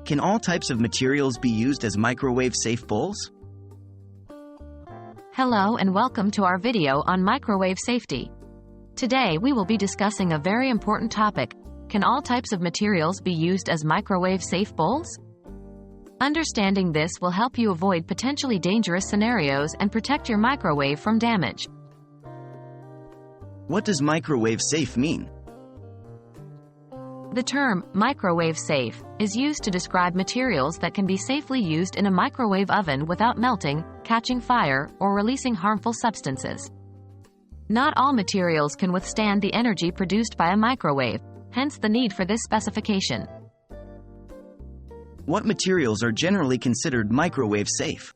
Can all types of materials be used as microwave-safe bowls? Hello and welcome to our video on microwave safety. Today we will be discussing a very important topic. Can all types of materials be used as microwave-safe bowls? Understanding this will help you avoid potentially dangerous scenarios and protect your microwave from damage. What does microwave-safe mean? The term microwave safe is used to describe materials that can be safely used in a microwave oven without melting, catching fire, or releasing harmful substances. Not all materials can withstand the energy produced by a microwave, hence the need for this specification. What materials are generally considered microwave-safe?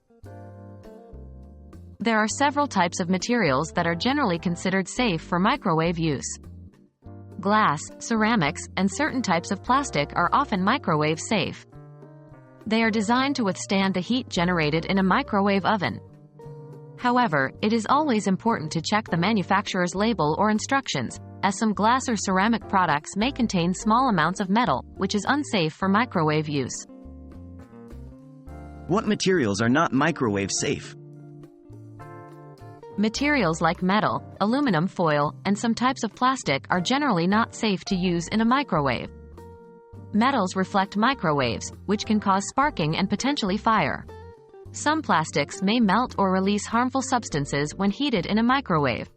There are several types of materials that are generally considered safe for microwave use. Glass, ceramics, and certain types of plastic are often microwave safe. They are designed to withstand the heat generated in a microwave oven. However, it is always important to check the manufacturer's label or instructions, as some glass or ceramic products may contain small amounts of metal, which is unsafe for microwave use. What materials are not microwave safe? Materials like metal, aluminum foil, and some types of plastic are generally not safe to use in a microwave. Metals reflect microwaves, which can cause sparking and potentially fire. Some plastics may melt or release harmful substances when heated in a microwave.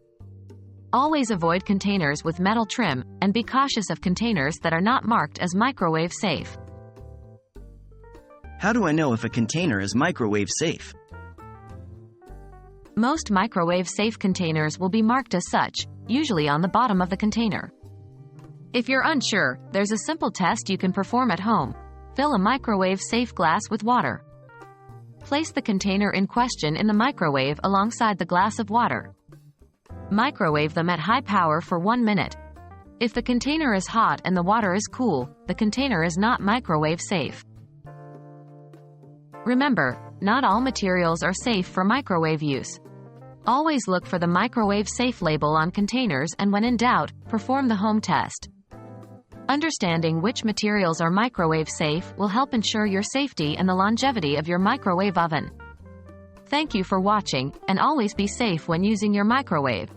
Always avoid containers with metal trim, and be cautious of containers that are not marked as microwave safe. How do I know if a container is microwave safe? Most microwave-safe containers will be marked as such, usually on the bottom of the container. If you're unsure, there's a simple test you can perform at home. Fill a microwave-safe glass with water. Place the container in question in the microwave alongside the glass of water. Microwave them at high power for 1 minute. If the container is hot and the water is cool, the container is not microwave-safe. Remember, not all materials are safe for microwave use. Always look for the microwave safe label on containers, and when in doubt, perform the home test. Understanding which materials are microwave safe will help ensure your safety and the longevity of your microwave oven. Thank you for watching, and always be safe when using your microwave.